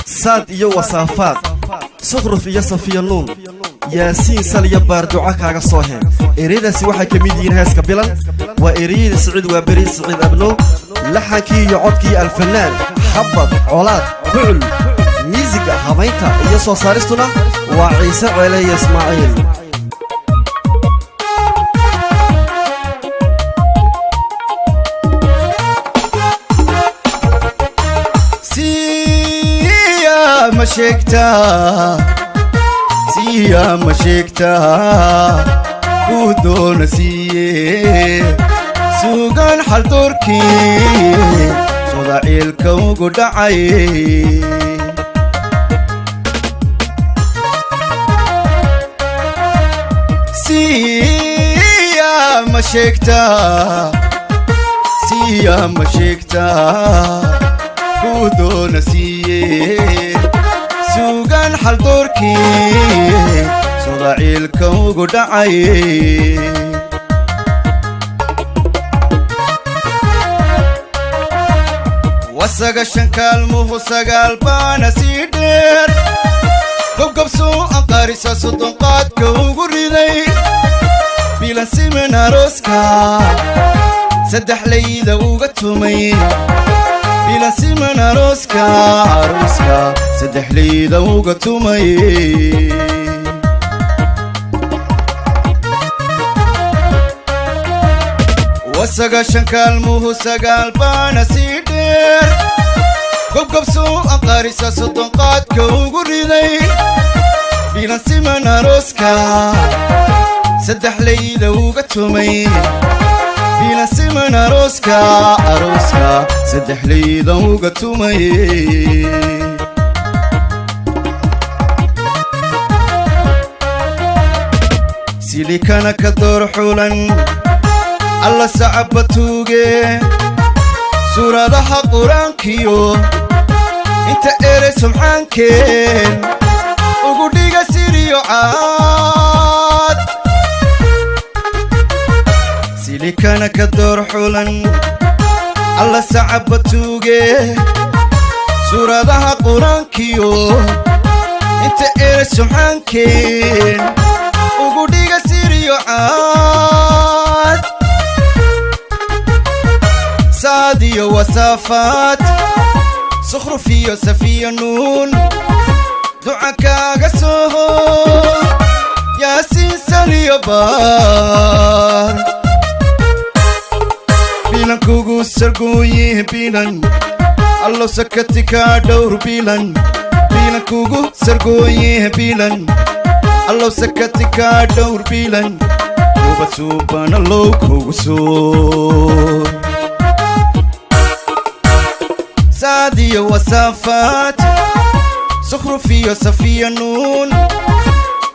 صاد iyo wasaafaad suqruf iyo safiya nuun yaasiin saliya baar duca kaaga soo heen ereydaasi waxay ka mid yihiin heeska bilan waa ereyada Saciid waa bari Saciid Abno laxankii iyo codkii alfanaan xabad colaad bucul miisiga habaynta iyo soo saaristuna waa Ciise Ceele iyo Ismaaciil siya mashekta kudoona siye sugan hal dorki soda ilka ugu dhacay siya mashekta kudoona siye sugan hal dorki soda ilka ugu dhacay wasaga shankalmuhu sagaal baana sii dheer gobgobsuu aqarisa soddon qaadka ugu riday bilan siman arooska saddex layda uga tumay bilan siman arooska saddex layda uga tumay wasaga shankalmuhu sagaal baana sii dheer gobgobsuu aqarisa soddon qaadka ugu riday bilan siman arooska saddex layda uga tumay bilan siman arooska saddex layda uga tumay silikana ka door xulan alla sacaba tuuge suuradaha quraankiyo inta erey sumcaankeen ugu dhiga siriyo caad silikana ka door xulan alla sacaba tuuge suuradaha quraankiyo inta erey sumcaankeen ugu dhiga siriyo caad saadiyo wasaafaad sukhrufiyo safiya nuun duca kaaga soo yaasiin saliya baar bilan kugu sargooye bilan allo sakati kaa dhowr bilan kugu sargooye bilan allo sakati kaa dhowr bilan kuba suuban allow kugu soo saadiyo wasaafaad sukhrufiyo safiya nuun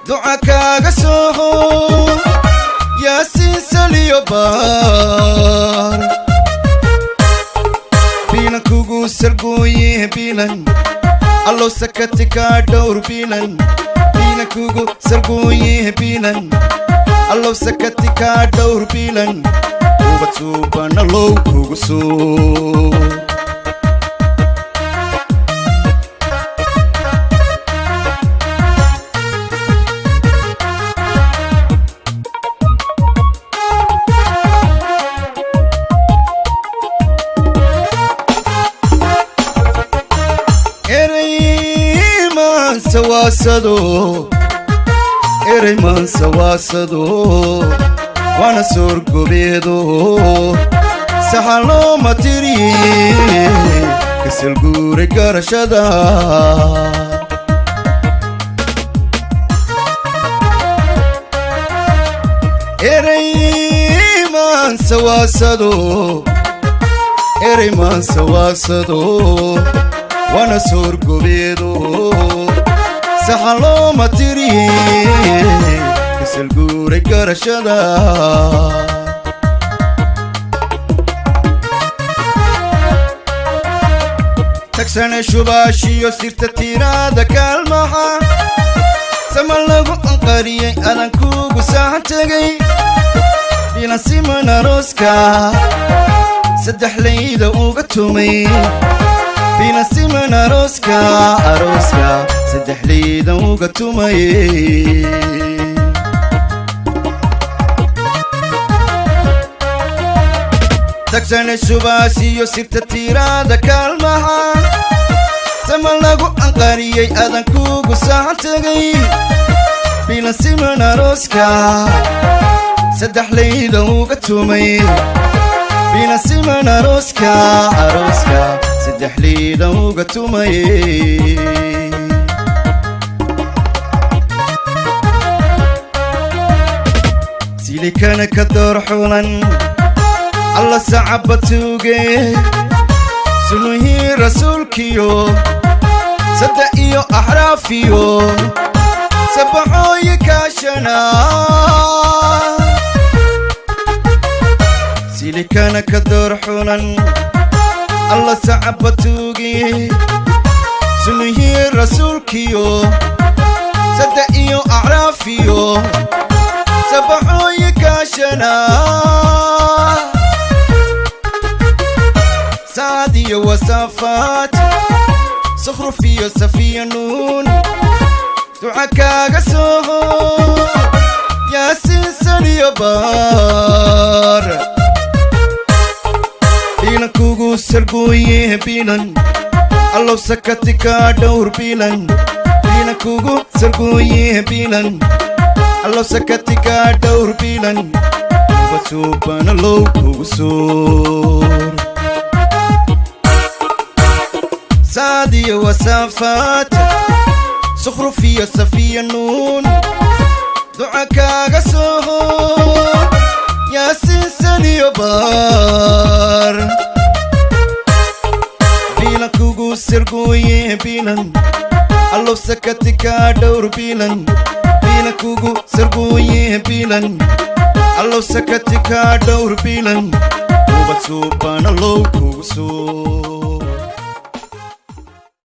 duca kaaga soo yaasiin saliya baar bilan kugu sargooye bilan allo sakati kaa dhowr bilan kugu sargooye bilan allo sakati kaa dhowr bilan kuba suuban allow kugu soo erey man sawaasado wana sorgobeedo saxaloo matiriye kasal guure garashada erey man sawaasado wana sorgobeedo saxaloo matiriye kasal guure garashada tagsane shubaashiyo sirta tiraada kaalmaha sama lagu anqariyey adan kugu saahan tegay bilan siman arooska saddex layda uga tumay بينا سيمن أروسكا سدح لي دوغة تومي تكسن الشباسي يسيرت التيرادة كالمها سمن لغو أنقاريي أذن كوغو ساعتغي بينا سيمن أروسكا سدح لي دوغة تومي بينا سيمن أروسكا سدح لي دوغة تومي سيلي كان كدور حولا الله سعبتوغي سنوهي رسولكيو صدقيو أحرافيو سبحو يكاشنا سيلي كان كدور حولا الله سعبتوغي سنوهي رسولكيو صدقيو أحرافيو سبحو يكاشنا سعدي وصفات صخرفي وصفي نون دعاكا قسوه يا سنسان يبار بينا كوغو سرقويه بينا الله سكتكا دور بينا بينا كوغو سرقويه بينا الله سكتكا دور بينا وسوبان الله كوغو سور سعدي وصفات صخرفي وصفي نون دعاكا قسوه يا سنسان يبار بينا كوغو سرقويه بينا الله سكتكا دور بينا بينا كوغو سرقويه بينا الله سكتكا دور بينا وبسوبان الله كوغو سور